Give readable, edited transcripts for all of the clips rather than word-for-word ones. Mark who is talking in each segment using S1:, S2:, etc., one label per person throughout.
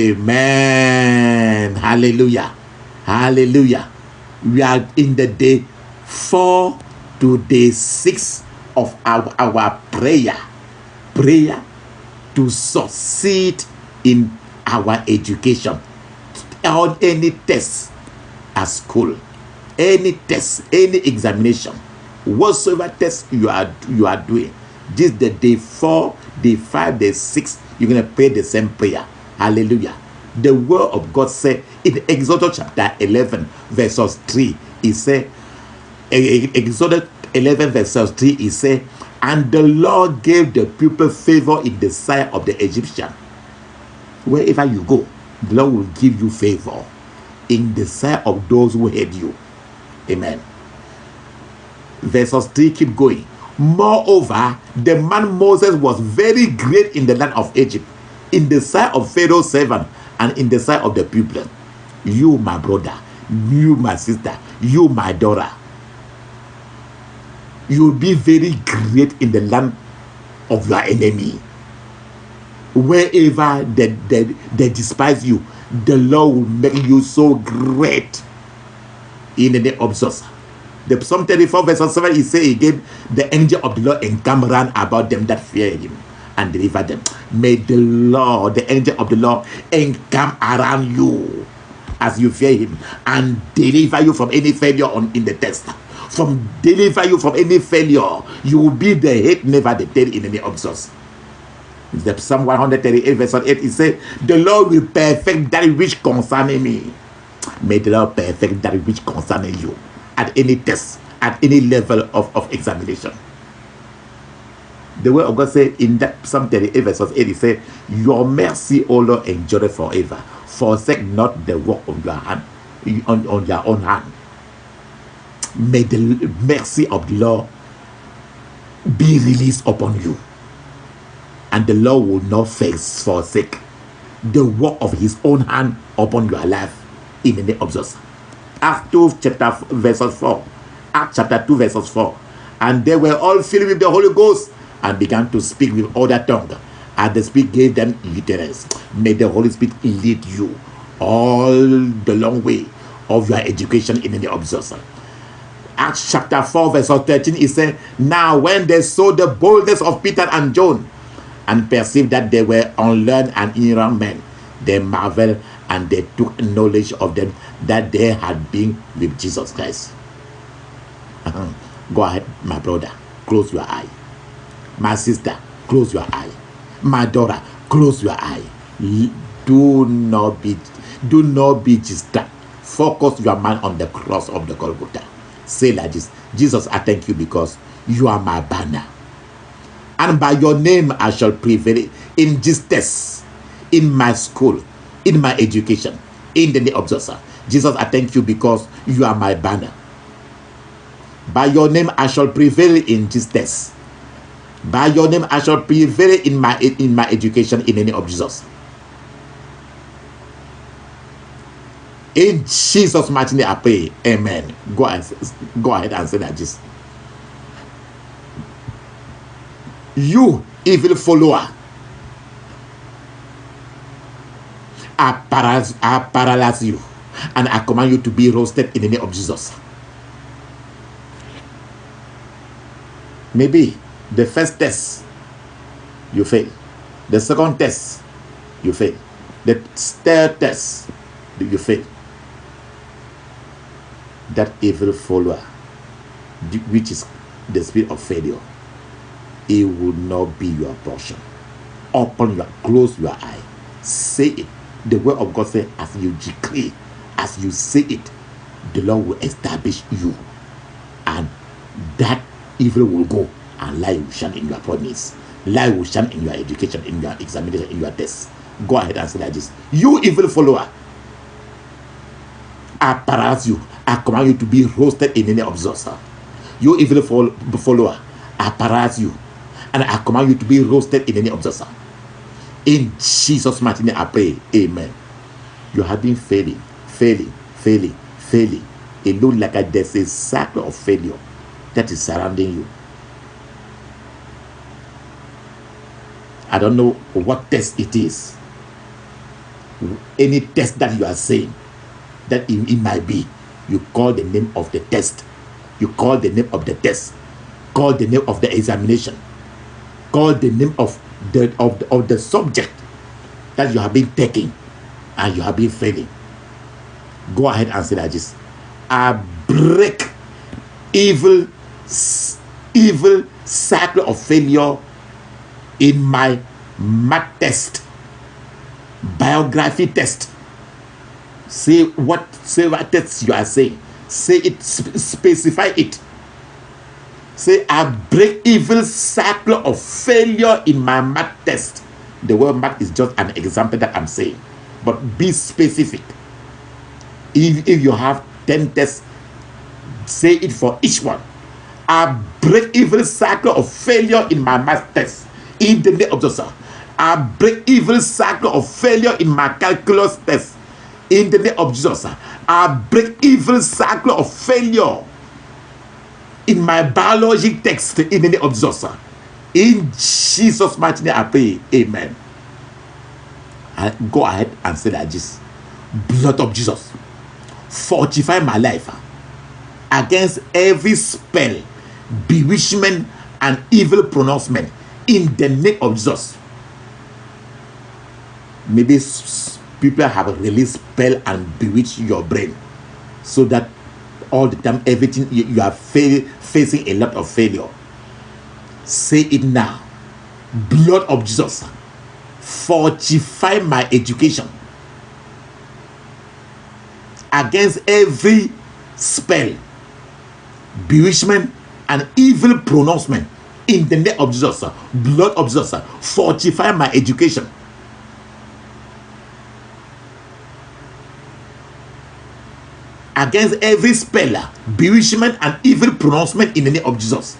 S1: Amen. Hallelujah. Hallelujah. We are in the day 4 to day 6 of our prayer to succeed in our education on any test at school, any test, any examination, whatsoever test you are doing. This is the day 4, day 5, day 6. You're going to pray the same prayer. Hallelujah. The word of God said in Exodus chapter 11 verses 3, it said, Exodus 11 verses 3, it said, and the Lord gave the people favor in the sight of the Egyptian. Wherever you go, the Lord will give you favor in the sight of those who hate you. Amen. Verses 3 keep going. Moreover, the man Moses was very great in the land of Egypt, in the sight of Pharaoh's servant, and in the sight of the people. You, my brother, you, my sister, you, my daughter, you will be very great in the land of your enemy. Wherever they despise you, the Lord will make you so great in the name of Jesus. The Psalm 34 verse 7, he say again, the angel of the Lord encamp round about them that fear him and deliver them. May the Lord, the angel of the Lord, encamp around you as you fear him and deliver you from any failure in the test. Deliver you from any failure. You will be the head, never the tail in the name of Jesus. The Psalm 138 verse 8, it says, the Lord will perfect that which concerning me. May the Lord perfect that which concerning you at any test, at any level of examination. The word of God said in that Psalm 38 verse 8, it said, your mercy, O Lord, endureth forever. Forsake not the work of your hand, on your own hand. May the mercy of the Lord be released upon you, and the Lord will not forsake the work of his own hand upon your life in the name of Jesus. Acts 2 chapter verses 4. Acts chapter 2 verses 4. And they were all filled with the Holy Ghost and began to speak with other tongues, and the Spirit gave them utterance. May the Holy Spirit lead you all the long way of your education in the name of Jesus. Acts chapter 4 verse 13, it said, now when they saw the boldness of Peter and John and perceived that they were unlearned and ignorant men, they marveled, and they took knowledge of them that they had been with Jesus Christ. Go ahead, my brother, close your eye. My sister, close your eye. My daughter, close your eye. Do not be distracted. Focus your mind on the cross of the Golgotha. Say like this: Jesus, I thank you because you are my banner, and by your name I shall prevail in this test, in my school, in my education, in the name of Jesus. Jesus, I thank you because you are my banner. By your name I shall prevail in this test. By your name I shall prevail in my education, in the name of Jesus. In Jesus' mighty name I pray. Amen. Go ahead and say that. Just you evil follower, I paralyze you, and I command you to be roasted in the name of Jesus. Maybe the first test you fail, the second test you fail, the third test you fail. That evil follower, which is the spirit of failure, it will not be your portion. Close your eye, say it. The word of God says, as you decree, as you say it, the Lord will establish you, and that evil will go, and light will shine in your promise. Light will shine in your education, in your examination, in your tests. Go ahead and say like this: you evil follower, I paralyze you. I command you to be roasted in the name of Jesus. You evil follower, I paralyze you, and I command you to be roasted in the name of Jesus. In Jesus' mighty name I pray. Amen. You have been failing. It looks like there's a cycle of failure that is surrounding you. I don't know what test it is. Any test that you are saying that it might be, you call the name of the test. You call the name of the test. Call the name of the examination. Call the name of the subject that you have been taking and you have been failing. Go ahead and say that this. I break evil cycle of failure in my math test, biography test. Say what test you are saying. Say it, specify it. Say, I break evil cycle of failure in my math test. The word math is just an example that I'm saying, but be specific. If you have 10 tests, say it for each one. I break evil cycle of failure in my math test in the name of Jesus. I break evil cycle of failure in my calculus test in the name of Jesus. I break evil cycle of failure in my biology text in the name of Jesus. In Jesus' mighty name I pray. Amen. And go ahead and say that this. Blood of Jesus, fortify my life against every spell, bewitchment, and evil pronouncement in the name of Jesus. Maybe people have released spell and bewitched your brain, so that all the time everything you are facing a lot of failure. Say it now. Blood of Jesus, fortify my education against every spell, bewitchment, and evil pronouncement in the name of Jesus. Blood of Jesus, fortify my education against every spell, bewitchment, and evil pronouncement in the name of Jesus.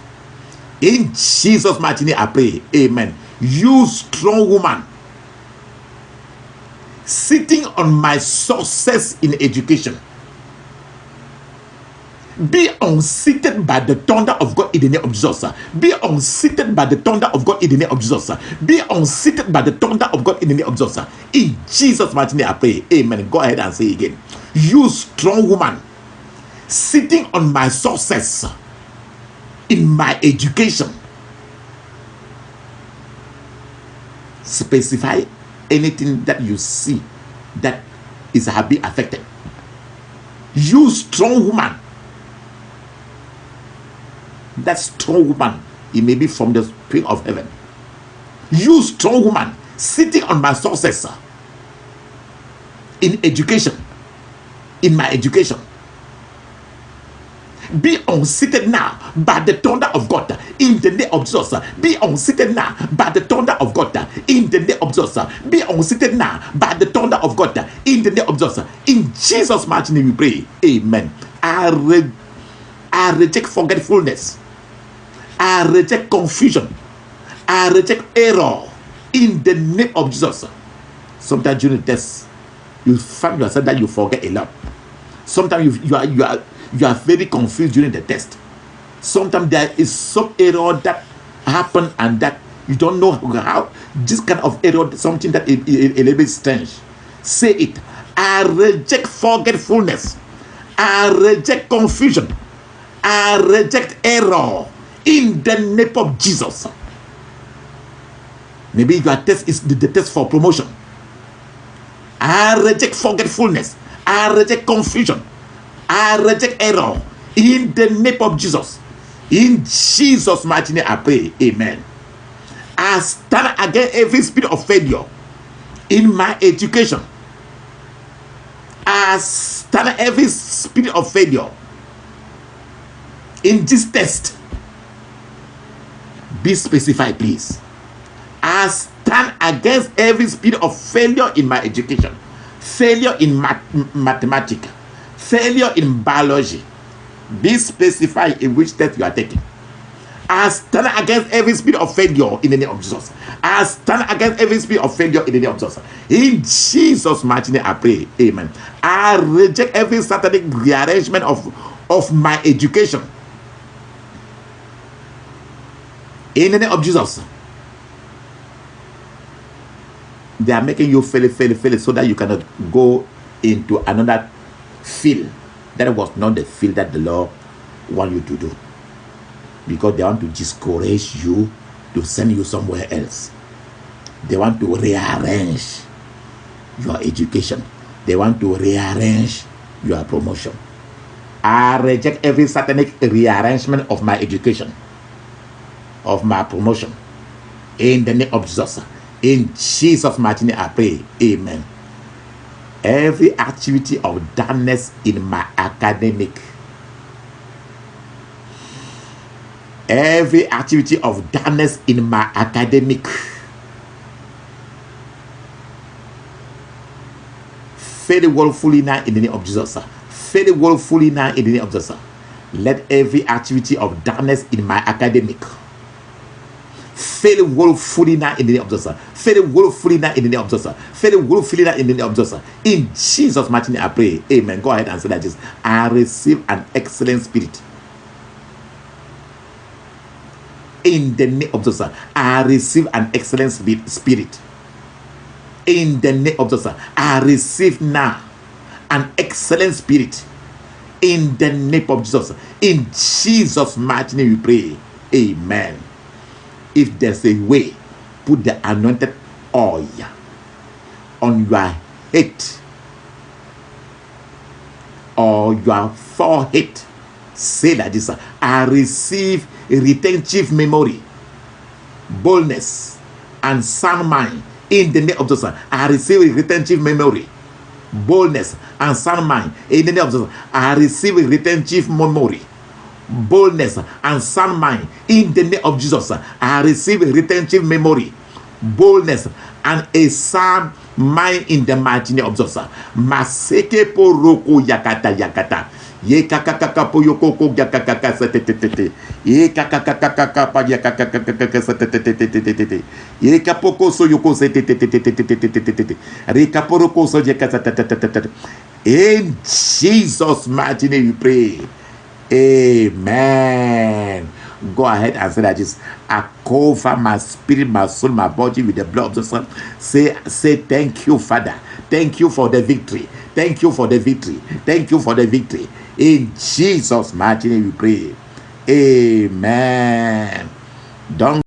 S1: In Jesus' mighty name I pray. Amen. You strong woman sitting on my success in education, be unseated by the thunder of God in the name of Jesus. Be unseated by the thunder of God in the name of Jesus. Be unseated by the thunder of God in the name of Jesus. In Jesus' mighty name I pray. Amen. Go ahead and say again. You strong woman sitting on my success in my education. Specify anything that you see that is being affected. You strong woman. That strong woman, it may be from the spring of heaven. You strong woman sitting on my success in education, in my education, be unseated now by the thunder of God in the name of Jesus. Be unseated now by the thunder of God in the name of Jesus. Be unseated now by the thunder of God in the name of Jesus. In Jesus' mighty name we pray. Amen. I reject forgetfulness. I reject confusion. I reject error in the name of Jesus. Sometimes during the test, you find yourself that you forget a lot. Sometimes you are very confused during the test. Sometimes there is some error that happen and that you don't know how. This kind of error, something that is a little bit strange. Say it. I reject forgetfulness. I reject confusion. I reject error in the name of Jesus. Maybe your test is the test for promotion. I reject forgetfulness. I reject confusion. I reject error in the name of Jesus. In Jesus' mighty name I pray. Amen. I stand against every spirit of failure in my education. I stand every spirit of failure in this test. Be specified, please. I stand against every spirit of failure in my education, failure in mathematics, failure in biology. Be specified in which test you are taking. I stand against every spirit of failure in the name of Jesus. I stand against every spirit of failure in the name of Jesus. In Jesus' mighty name I pray. Amen. I reject every satanic rearrangement of my education In the name of Jesus. They are making you fail it so that you cannot go into another field that was not the field that the Lord want you to do. Because they want to discourage you to send you somewhere else. They want to rearrange your education. They want to rearrange your promotion. I reject every satanic rearrangement of my education, of my promotion. In the name of Jesus. In Jesus' mighty name I pray. Amen. Every activity of darkness in my academic, every activity of darkness in my academic, fail woefully now in the name of Jesus. Fail woefully now in the name of Jesus. Let every activity of darkness in my academic fail woefully now in the name of Jesus. Fail woefully now in the name of Jesus. Fail woefully now in the name of Jesus. In Jesus' mighty name I pray. Amen. Go ahead and say that. I receive an excellent spirit. In the name of Jesus, I receive an excellent spirit. In the name of Jesus, I receive now an excellent spirit. In the name of Jesus. In Jesus' mighty name we pray. Amen. If there's a way, put the anointed oil on your head or your forehead. Say that this: I receive retentive memory, boldness, and sound mind. In the name of Jesus, I receive retentive memory, boldness, and sound mind. In the name of Jesus, I receive retentive memory, boldness, and sound mind. In the name of Jesus, I receive retentive memory, boldness, and a sound mind. In the mighty name of Jesus. Maseke poroko yakata yakata. Ye kakakaka poyoko yakakaka setetete. Ye kakakaka pa yakakaka setetete. Ye kapoko soyoko setetete. Rekaporoko so yakata. In Jesus' mighty name we pray. Amen. Go ahead and say that. I cover my spirit, my soul, my body with the blood of the Son. Say thank you, Father. Thank you for the victory. Thank you for the victory. Thank you for the victory. In Jesus' mighty name we pray. Amen. Don't